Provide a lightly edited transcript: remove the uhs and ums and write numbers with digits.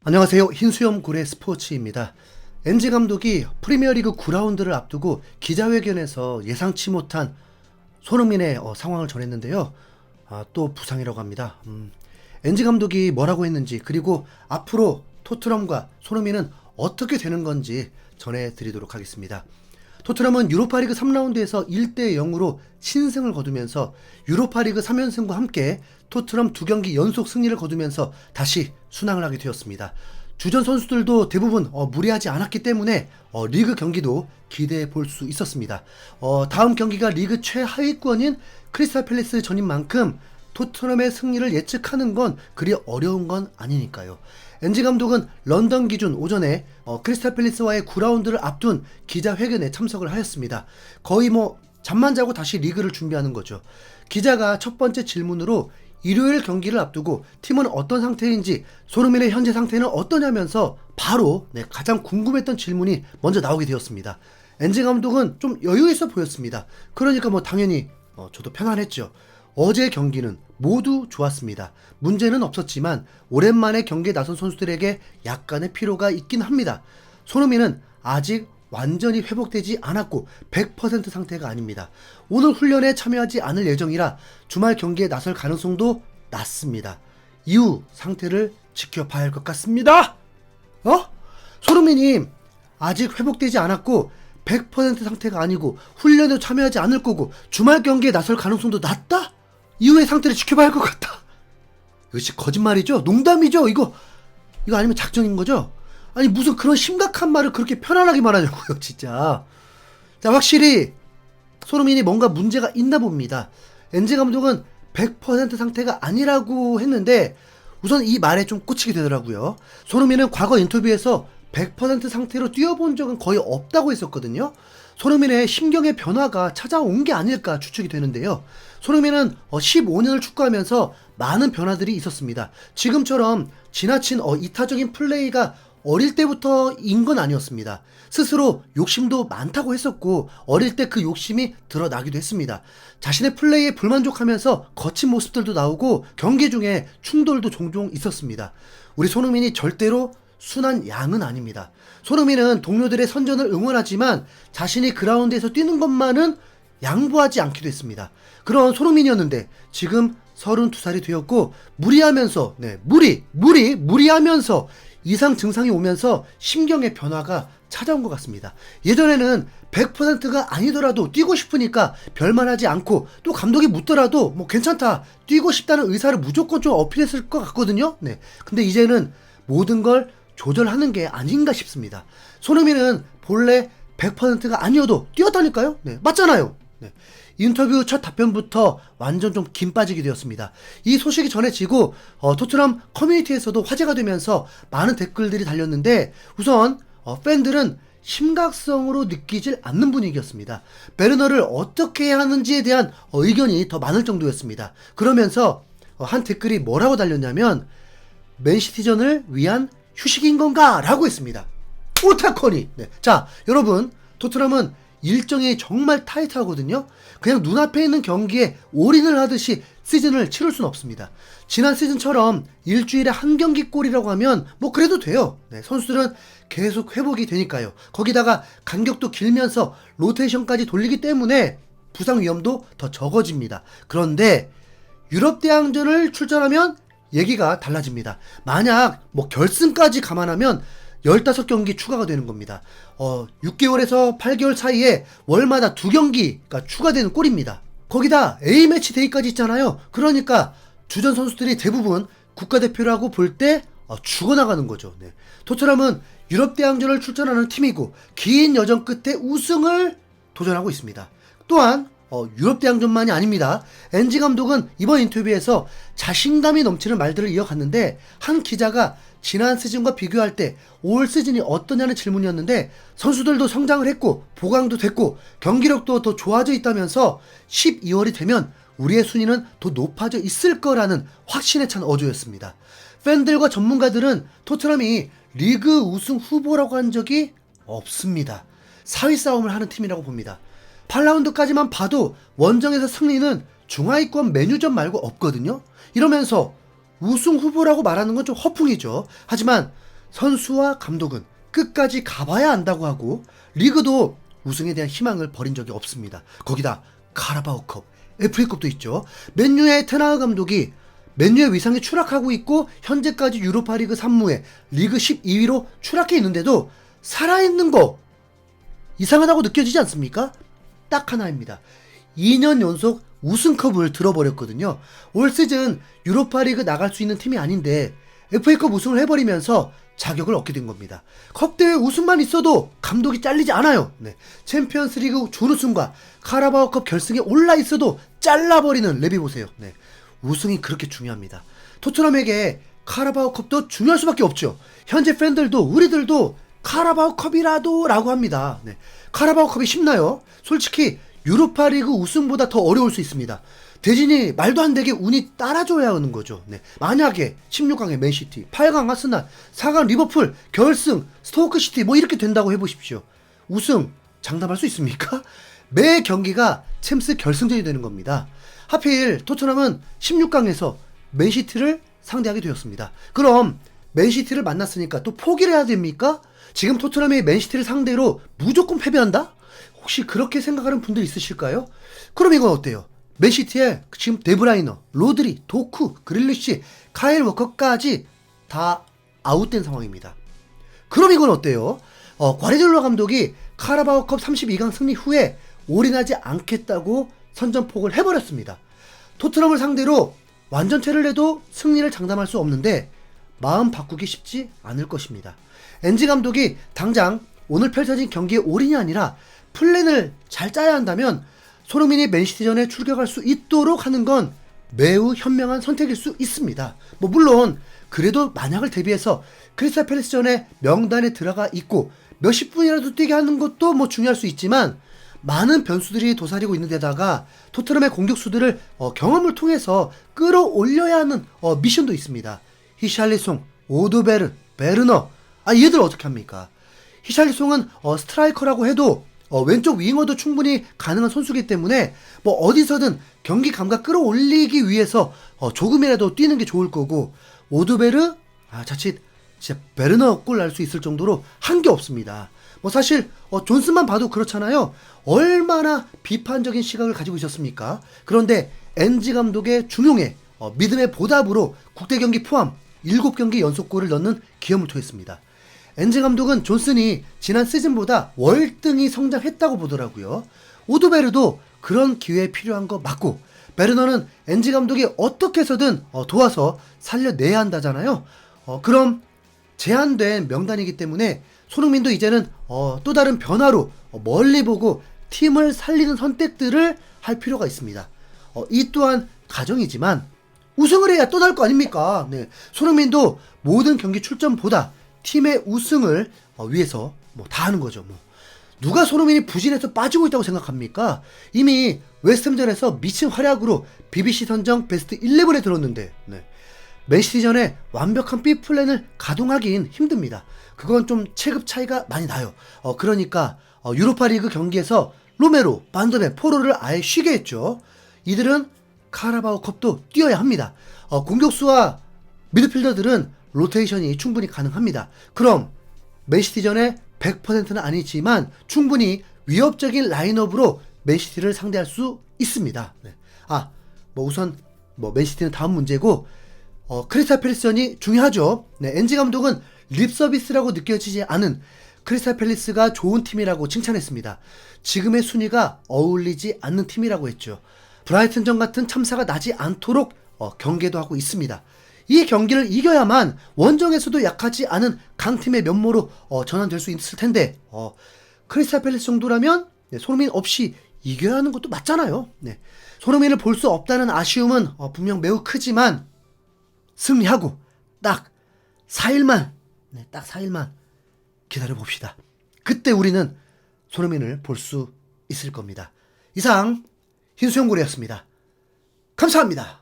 안녕하세요. 흰수염 고래 스포츠입니다. 엔지 감독이 프리미어리그 9라운드를 앞두고 기자회견에서 예상치 못한 손흥민의 상황을 전했는데요. 또 부상이라고 합니다. 엔지 감독이 뭐라고 했는지, 그리고 앞으로 토트넘과 손흥민은 어떻게 되는 건지 전해드리도록 하겠습니다. 토트넘은 유로파리그 3라운드에서 1대0으로 신승을 거두면서 유로파리그 3연승과 함께 토트넘 2경기 연속 승리를 거두면서 다시 순항을 하게 되었습니다. 주전 선수들도 대부분 무리하지 않았기 때문에 리그 경기도 기대해 볼 수 있었습니다. 다음 경기가 리그 최하위권인 크리스탈 팰리스 전인 만큼 토트넘의 승리를 예측하는 건 그리 어려운 건 아니니까요. 엔지 감독은 런던 기준 오전에 크리스탈 팰리스와의 9라운드를 앞둔 기자회견에 참석을 하였습니다. 거의 잠만 자고 다시 리그를 준비하는 거죠. 기자가 첫 번째 질문으로 일요일 경기를 앞두고 팀은 어떤 상태인지, 손흥민의 현재 상태는 어떠냐면서 바로 가장 궁금했던 질문이 먼저 나오게 되었습니다. 엔지 감독은 좀 여유 있어 보였습니다. 그러니까 당연히 저도 편안했죠. 어제 경기는 모두 좋았습니다. 문제는 없었지만 오랜만에 경기에 나선 선수들에게 약간의 피로가 있긴 합니다. 손흥민은 아직 완전히 회복되지 않았고 100% 상태가 아닙니다. 오늘 훈련에 참여하지 않을 예정이라 주말 경기에 나설 가능성도 낮습니다. 이후 상태를 지켜봐야 할 것 같습니다. 손흥민이 아직 회복되지 않았고 100% 상태가 아니고 훈련에 참여하지 않을 거고 주말 경기에 나설 가능성도 낮다? 이후의 상태를 지켜봐야 할 것 같다. 이것이 거짓말이죠? 농담이죠? 이거 아니면 작전인 거죠? 아니 무슨 그런 심각한 말을 그렇게 편안하게 말하냐고요, 진짜. 자, 확실히 손흥민이 뭔가 문제가 있나 봅니다. 엔지 감독은 100% 상태가 아니라고 했는데 우선 이 말에 좀 꽂히게 되더라고요. 손흥민은 과거 인터뷰에서 100% 상태로 뛰어본 적은 거의 없다고 했었거든요. 손흥민의 심경의 변화가 찾아온 게 아닐까 추측이 되는데요. 손흥민은 15년을 축구하면서 많은 변화들이 있었습니다. 지금처럼 지나친 이타적인 플레이가 어릴 때부터인 건 아니었습니다. 스스로 욕심도 많다고 했었고 어릴 때 그 욕심이 드러나기도 했습니다. 자신의 플레이에 불만족하면서 거친 모습들도 나오고 경기 중에 충돌도 종종 있었습니다. 우리 손흥민이 절대로 순한 양은 아닙니다. 손흥민은 동료들의 선전을 응원하지만 자신이 그라운드에서 뛰는 것만은 양보하지 않기도 했습니다. 그런 손흥민이었는데 지금 32살이 되었고 무리하면서 무리하면서 이상 증상이 오면서 심경의 변화가 찾아온 것 같습니다. 예전에는 100%가 아니더라도 뛰고 싶으니까 별말하지 않고 또 감독이 묻더라도 괜찮다, 뛰고 싶다는 의사를 무조건 좀 어필했을 것 같거든요. 근데 이제는 모든 걸 조절하는 게 아닌가 싶습니다. 손흥민은 본래 100%가 아니어도 뛰었다니까요. 맞잖아요. 인터뷰 첫 답변부터 완전 좀 김 빠지게 되었습니다. 이 소식이 전해지고 토트넘 커뮤니티에서도 화제가 되면서 많은 댓글들이 달렸는데 우선 팬들은 심각성으로 느끼질 않는 분위기였습니다. 베르너를 어떻게 해야 하는지에 대한 의견이 더 많을 정도였습니다. 그러면서 한 댓글이 뭐라고 달렸냐면 맨시티전을 위한 휴식인 건가? 라고 했습니다. 오타커니! 자, 여러분, 토트넘은 일정이 정말 타이트하거든요. 그냥 눈앞에 있는 경기에 올인을 하듯이 시즌을 치를 수는 없습니다. 지난 시즌처럼 일주일에 한 경기꼴이라고 하면 그래도 돼요. 선수들은 계속 회복이 되니까요. 거기다가 간격도 길면서 로테이션까지 돌리기 때문에 부상 위험도 더 적어집니다. 그런데 유럽 대항전을 출전하면 얘기가 달라집니다. 만약 결승까지 감안하면 15경기 추가가 되는 겁니다. 6개월에서 8개월 사이에 월마다 2경기가 추가되는 꼴입니다. 거기다 A매치 데이까지 있잖아요. 그러니까 주전 선수들이 대부분 국가대표라고 볼 때 죽어나가는 거죠. 토트넘은 유럽 대항전을 출전하는 팀이고 긴 여정 끝에 우승을 도전하고 있습니다. 또한 유럽 대항전만이 아닙니다. 엔지 감독은 이번 인터뷰에서 자신감이 넘치는 말들을 이어갔는데 한 기자가 지난 시즌과 비교할 때 올 시즌이 어떠냐는 질문이었는데 선수들도 성장을 했고 보강도 됐고 경기력도 더 좋아져 있다면서 12월이 되면 우리의 순위는 더 높아져 있을 거라는 확신에 찬 어조였습니다. 팬들과 전문가들은 토트넘이 리그 우승 후보라고 한 적이 없습니다. 4위 싸움을 하는 팀이라고 봅니다. 8라운드까지만 봐도 원정에서 승리는 중하위권 메뉴전 말고 없거든요. 이러면서 우승 후보라고 말하는 건 좀 허풍이죠. 하지만 선수와 감독은 끝까지 가봐야 안다고 하고 리그도 우승에 대한 희망을 버린 적이 없습니다. 거기다 카라바오컵, FA컵도 있죠. 맨유의 테나흐 감독이 맨유의 위상이 추락하고 있고 현재까지 유로파리그 3무에 리그 12위로 추락해 있는데도 살아있는 거 이상하다고 느껴지지 않습니까? 딱 하나입니다. 2년 연속 우승컵을 들어버렸거든요. 올 시즌 유로파리그 나갈 수 있는 팀이 아닌데 FA컵 우승을 해버리면서 자격을 얻게 된 겁니다. 컵대회 우승만 있어도 감독이 잘리지 않아요. 네. 챔피언스리그 준우승과 카라바오컵 결승에 올라 있어도 잘라버리는 레비 보세요. 네. 우승이 그렇게 중요합니다. 토트넘에게 카라바오컵도 중요할 수밖에 없죠. 현재 팬들도 우리들도 카라바오컵이라도 라고 합니다. 네. 카라바오컵이 쉽나요? 솔직히 유로파리그 우승보다 더 어려울 수 있습니다. 대진이 말도 안 되게 운이 따라줘야 하는 거죠. 네. 만약에 16강에 맨시티, 8강 아스날, 4강 리버풀, 결승 스토크시티 뭐 이렇게 된다고 해보십시오. 우승 장담할 수 있습니까? 매 경기가 챔스 결승전이 되는 겁니다. 하필 토트넘은 16강에서 맨시티를 상대하게 되었습니다. 그럼 맨시티를 만났으니까 또 포기를 해야 됩니까? 지금 토트넘이 맨시티를 상대로 무조건 패배한다? 혹시 그렇게 생각하는 분들 있으실까요? 그럼 이건 어때요? 맨시티에 지금 데브라이너, 로드리, 도쿠, 그릴리시, 카일 워커까지 다 아웃된 상황입니다. 그럼 이건 어때요? 과르디올라 감독이 카라바오컵 32강 승리 후에 올인하지 않겠다고 선전포고를 해버렸습니다. 토트넘을 상대로 완전체를 해도 승리를 장담할 수 없는데 마음 바꾸기 쉽지 않을 것입니다. 엔지 감독이 당장 오늘 펼쳐진 경기에 올인이 아니라 플랜을 잘 짜야 한다면 손흥민이 맨시티전에 출격할 수 있도록 하는 건 매우 현명한 선택일 수 있습니다. 물론 그래도 만약을 대비해서 크리스탈 팰리스전에 명단에 들어가 있고 몇십 분이라도 뛰게 하는 것도 중요할 수 있지만 많은 변수들이 도사리고 있는 데다가 토트넘의 공격수들을 경험을 통해서 끌어올려야 하는 미션도 있습니다. 히샬리송, 오드베르, 베르너 얘들 어떻게 합니까? 히샬리송은 스트라이커라고 해도 왼쪽 윙어도 충분히 가능한 선수이기 때문에 어디서든 경기 감각 끌어올리기 위해서 조금이라도 뛰는 게 좋을 거고 오드베르 자칫 진짜 베르너 골 날 수 있을 정도로 한 게 없습니다. 사실 존슨만 봐도 그렇잖아요. 얼마나 비판적인 시각을 가지고 있었습니까? 그런데 엔지 감독의 중용에 믿음의 보답으로 국대 경기 포함 7경기 연속골을 넣는 기염을 토했습니다. 엔지 감독은 존슨이 지난 시즌보다 월등히 성장했다고 보더라고요. 오드베르도 그런 기회에 필요한 거 맞고 베르너는 엔지 감독이 어떻게 해서든 도와서 살려내야 한다잖아요. 그럼 제한된 명단이기 때문에 손흥민도 이제는 또 다른 변화로 멀리 보고 팀을 살리는 선택들을 할 필요가 있습니다. 이 또한 가정이지만 우승을 해야 또 날 거 아닙니까? 네. 손흥민도 모든 경기 출전보다 팀의 우승을 위해서 다 하는 거죠. 누가 손흥민이 부진해서 빠지고 있다고 생각합니까? 이미 웨스트햄전에서 미친 활약으로 BBC 선정 베스트 11에 들었는데 맨시티전에 완벽한 B플랜을 가동하긴 힘듭니다. 그건 좀 체급 차이가 많이 나요. 그러니까 유로파리그 경기에서 로메로, 반더벤, 포로를 아예 쉬게 했죠. 이들은 카라바오컵도 뛰어야 합니다. 공격수와 미드필더들은 로테이션이 충분히 가능합니다. 그럼 맨시티전에 100%는 아니지만 충분히 위협적인 라인업으로 맨시티를 상대할 수 있습니다. 네. 우선 맨시티는 다음 문제고 크리스탈 팰리스전이 중요하죠. 네, 엔지 감독은 립서비스라고 느껴지지 않은 크리스탈 팰리스가 좋은 팀이라고 칭찬했습니다. 지금의 순위가 어울리지 않는 팀이라고 했죠. 브라이튼전 같은 참사가 나지 않도록 경계도 하고 있습니다. 이 경기를 이겨야만 원정에서도 약하지 않은 강팀의 면모로 전환될 수 있을 텐데 크리스탈 팰리스 정도라면 손흥민 없이 이겨야 하는 것도 맞잖아요. 네. 손흥민을 볼 수 없다는 아쉬움은 분명 매우 크지만 승리하고 딱 4일만 딱 4일만 기다려봅시다. 그때 우리는 손흥민을 볼 수 있을 겁니다. 이상 흰수염고래였습니다. 감사합니다.